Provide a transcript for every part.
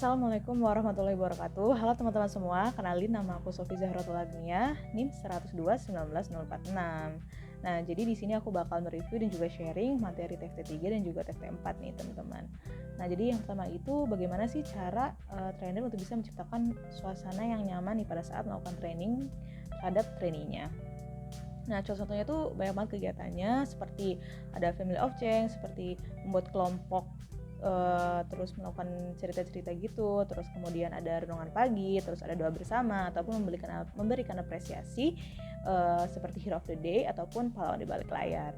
Assalamualaikum warahmatullahi wabarakatuh. Halo teman-teman semua, kenalin nama aku Sofi Zahratul Agnia, NIM 102 19046. Nah, jadi di sini aku bakal mereview dan juga sharing materi TFT 3 dan juga TFT 4 nih, teman-teman. Nah, jadi yang pertama itu bagaimana sih cara trainer untuk bisa menciptakan suasana yang nyaman nih pada saat melakukan training terhadap trainee-nya. Nah, contohnya tuh banyak banget kegiatannya, seperti ada family of change, seperti membuat kelompok, terus melakukan cerita-cerita gitu, terus kemudian ada renungan pagi, terus ada doa bersama, ataupun memberikan apresiasi seperti hero of the day ataupun pahlawan di balik layar.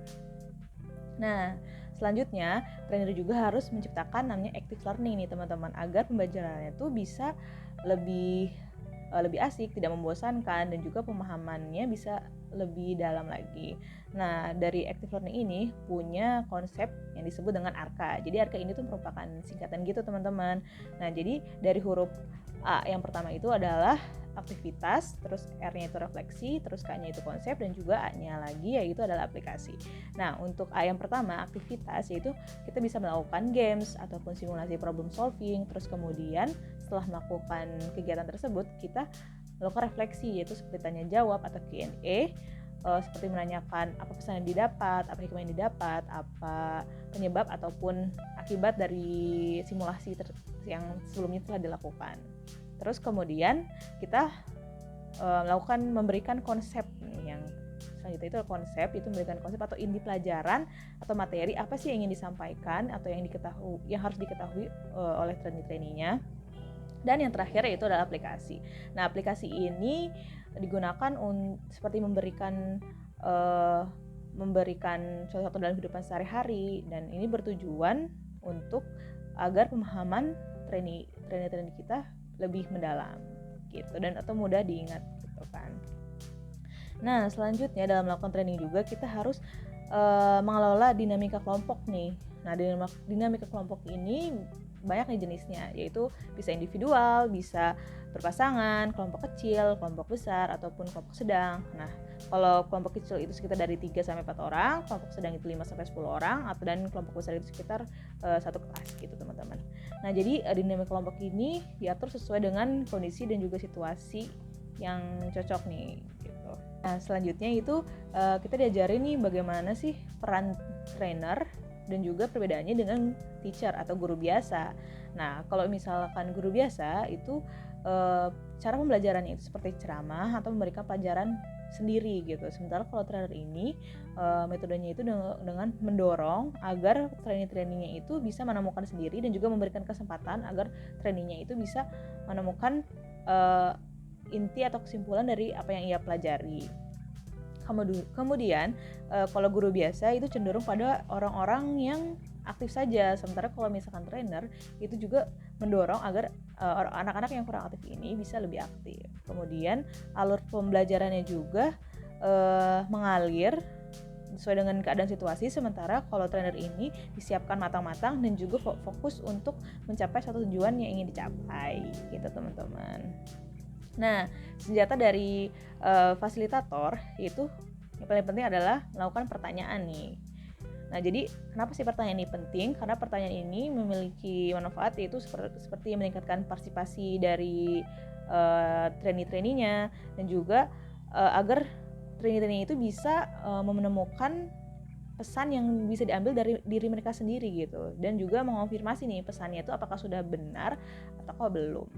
Nah, selanjutnya trainer juga harus menciptakan namanya active learning nih teman-teman, agar pembelajarannya tuh bisa lebih asik, tidak membosankan, dan juga pemahamannya bisa lebih dalam lagi. Nah, dari active learning ini punya konsep yang disebut dengan ARKA. Jadi ARKA ini tuh merupakan singkatan gitu teman-teman. Nah, jadi dari huruf A yang pertama itu adalah aktivitas, terus R-nya itu refleksi, terus K-nya itu konsep, dan juga A-nya lagi yaitu adalah aplikasi. Nah, untuk A yang pertama, aktivitas, yaitu kita bisa melakukan games ataupun simulasi problem solving, terus kemudian setelah melakukan kegiatan tersebut, kita melakukan refleksi, yaitu seperti tanya jawab atau Q&A, seperti menanyakan apa pesan yang didapat, apa hikmah yang didapat, apa penyebab ataupun akibat dari simulasi yang sebelumnya telah dilakukan. Terus kemudian kita memberikan konsep nih, yang selanjutnya itu konsep, itu memberikan konsep atau inti pelajaran atau materi apa sih yang ingin disampaikan atau yang harus diketahui oleh trainee-nya. Dan yang terakhir yaitu adalah aplikasi. Nah, aplikasi ini digunakan seperti memberikan contoh dalam kehidupan sehari-hari, dan ini bertujuan untuk agar pemahaman trainee kita lebih mendalam gitu, dan atau mudah diingat gitu kan. Nah, selanjutnya dalam melakukan training juga kita harus mengelola dinamika kelompok nih. Nah, dinamika kelompok ini banyak nih jenisnya, yaitu bisa individual, bisa berpasangan, kelompok kecil, kelompok besar, ataupun kelompok sedang. Nah, kalau kelompok kecil itu sekitar dari 3-4 orang, kelompok sedang itu 5-10 orang, dan kelompok besar itu sekitar 1 kelas gitu teman-teman. Nah, jadi dinamika kelompok ini diatur sesuai dengan kondisi dan juga situasi yang cocok nih gitu. Nah, selanjutnya itu kita diajarin nih bagaimana sih peran trainer dan juga perbedaannya dengan teacher atau guru biasa. Nah, kalau misalkan guru biasa itu cara pembelajarannya itu seperti ceramah atau memberikan pelajaran sendiri gitu. Sementara kalau trainer ini metodenya itu dengan mendorong agar trainee-trainee itu bisa menemukan sendiri dan juga memberikan kesempatan agar trainee-nya itu bisa menemukan inti atau kesimpulan dari apa yang ia pelajari. Kemudian kalau guru biasa itu cenderung pada orang-orang yang aktif saja, sementara kalau misalkan trainer itu juga mendorong agar anak-anak yang kurang aktif ini bisa lebih aktif. Kemudian alur pembelajarannya juga mengalir sesuai dengan keadaan situasi, sementara kalau trainer ini disiapkan matang-matang dan juga fokus untuk mencapai satu tujuan yang ingin dicapai gitu teman-teman. Nah, senjata dari fasilitator itu yang paling penting adalah melakukan pertanyaan nih. Nah, jadi kenapa sih pertanyaan ini penting? Karena pertanyaan ini memiliki manfaat, yaitu seperti meningkatkan partisipasi dari trainee-trainee-nya, dan juga agar trainee-trainee itu bisa menemukan pesan yang bisa diambil dari diri mereka sendiri gitu, dan juga mengonfirmasi nih pesannya itu apakah sudah benar atau belum.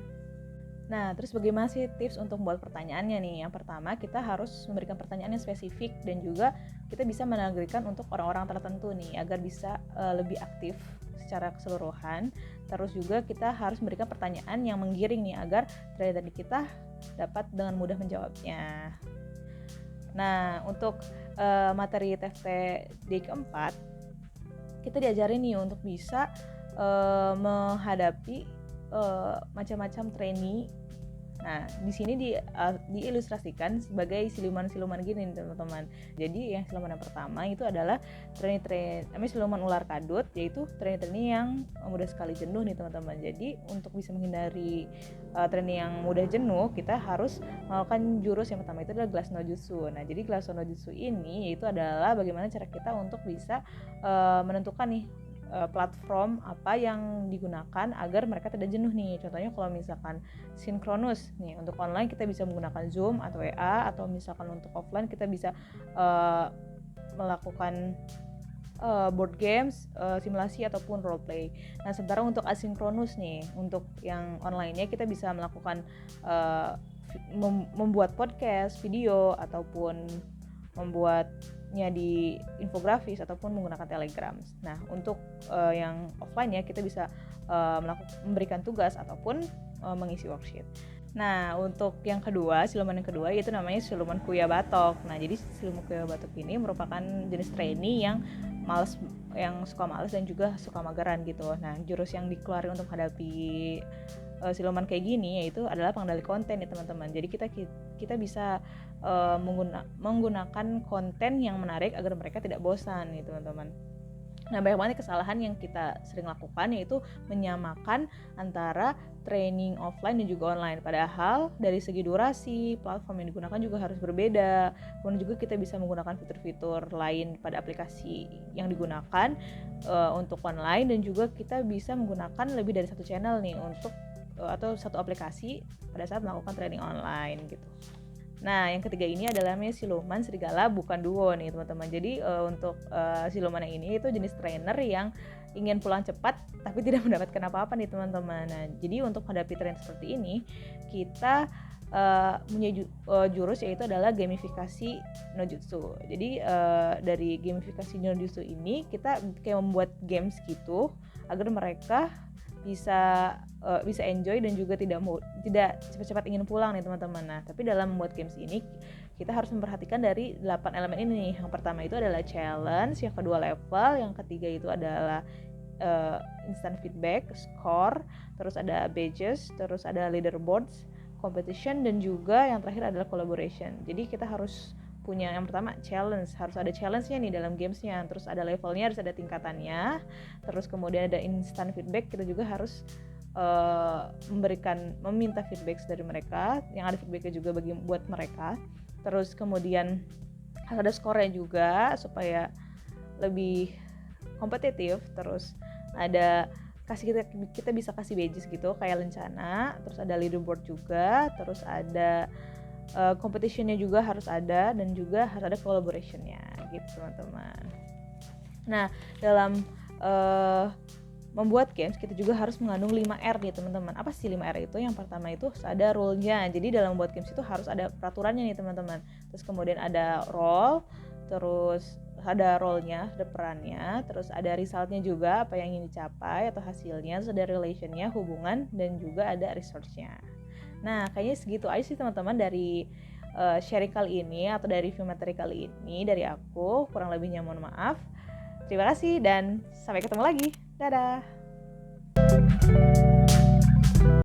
Nah, terus bagaimana sih tips untuk membuat pertanyaannya nih? Yang pertama, kita harus memberikan pertanyaan yang spesifik, dan juga kita bisa menargetkan untuk orang-orang tertentu nih agar bisa lebih aktif secara keseluruhan. Terus juga kita harus memberikan pertanyaan yang menggiring nih agar trainer kita dapat dengan mudah menjawabnya. Nah, untuk materi TFT D keempat, kita diajarin nih untuk bisa menghadapi macam-macam trainee. Nah, di sini diilustrasikan sebagai siluman-siluman gini nih teman-teman. Jadi yang siluman yang pertama itu adalah siluman ular kadut, yaitu trainee yang mudah sekali jenuh nih teman-teman. Jadi untuk bisa menghindari trainee yang mudah jenuh, kita harus melakukan jurus yang pertama itu adalah Glass no Jutsu. Nah, jadi Glass no Jutsu ini yaitu adalah bagaimana cara kita untuk bisa menentukan nih platform apa yang digunakan agar mereka tidak jenuh nih. Contohnya kalau misalkan sinkronus nih, untuk online kita bisa menggunakan Zoom atau WA, atau misalkan untuk offline kita bisa melakukan board games, simulasi ataupun role play. Nah, sementara untuk asinkronus nih, untuk yang online-nya kita bisa melakukan membuat podcast, video, ataupun membuatnya di infografis ataupun menggunakan Telegram. Nah, untuk yang offline ya kita bisa memberikan tugas ataupun mengisi worksheet. Nah, untuk yang kedua, siluman yang kedua yaitu namanya siluman kuya batok. Nah, jadi siluman kuya batok ini merupakan jenis trainee yang suka malas dan juga suka mageran gitu. Nah, jurus yang dikeluarin untuk menghadapi siluman kayak gini yaitu adalah pengendali konten ya teman-teman. Jadi kita bisa menggunakan konten yang menarik agar mereka tidak bosan nih teman-teman. Nah, banyak banget kesalahan yang kita sering lakukan yaitu menyamakan antara training offline dan juga online. Padahal dari segi durasi, platform yang digunakan juga harus berbeda. Kemudian juga kita bisa menggunakan fitur-fitur lain pada aplikasi yang digunakan untuk online, dan juga kita bisa menggunakan lebih dari satu channel nih untuk atau satu aplikasi pada saat melakukan training online gitu. Nah, yang ketiga ini adalah namanya siluman serigala bukan duo nih teman-teman. Jadi untuk siluman yang ini itu jenis trainer yang ingin pulang cepat tapi tidak mendapatkan apa-apa nih teman-teman. Nah, jadi untuk menghadapi tren seperti ini kita punya jurus yaitu adalah gamifikasi no jutsu. Jadi dari gamifikasi no jutsu ini kita kayak membuat games gitu agar mereka bisa enjoy dan juga tidak cepat-cepat ingin pulang nih teman-teman. Nah, tapi dalam membuat games ini kita harus memperhatikan dari 8 elemen ini nih. Yang pertama itu adalah challenge, yang kedua level, yang ketiga itu adalah instant feedback, score, terus ada badges, terus ada leaderboards, competition, dan juga yang terakhir adalah collaboration. Jadi kita harus punya yang pertama challenge, harus ada challenge-nya nih dalam gamesnya, terus ada levelnya, harus ada tingkatannya, terus kemudian ada instant feedback, kita juga harus meminta feedback dari mereka, yang ada feedbacknya juga buat mereka. Terus kemudian harus ada skornya juga supaya lebih kompetitif. Terus ada kita bisa kasih badges gitu kayak lencana, terus ada leaderboard juga, terus ada competitionnya juga harus ada, dan juga harus ada collaborationnya gitu teman-teman. Nah, dalam membuat games kita juga harus mengandung 5R nih teman-teman. Apa sih 5R itu? Yang pertama itu ada rule-nya. Jadi dalam membuat games itu harus ada peraturannya nih teman-teman. Terus kemudian ada role, terus ada role-nya, ada perannya, terus ada result-nya juga, apa yang ingin dicapai atau hasilnya, terus ada relation-nya, hubungan, dan juga ada research-nya. Nah, kayaknya segitu aja sih teman-teman dari sharing kali ini atau dari review materi kali ini dari aku. Kurang lebihnya mohon maaf. Terima kasih dan sampai ketemu lagi. Dadah.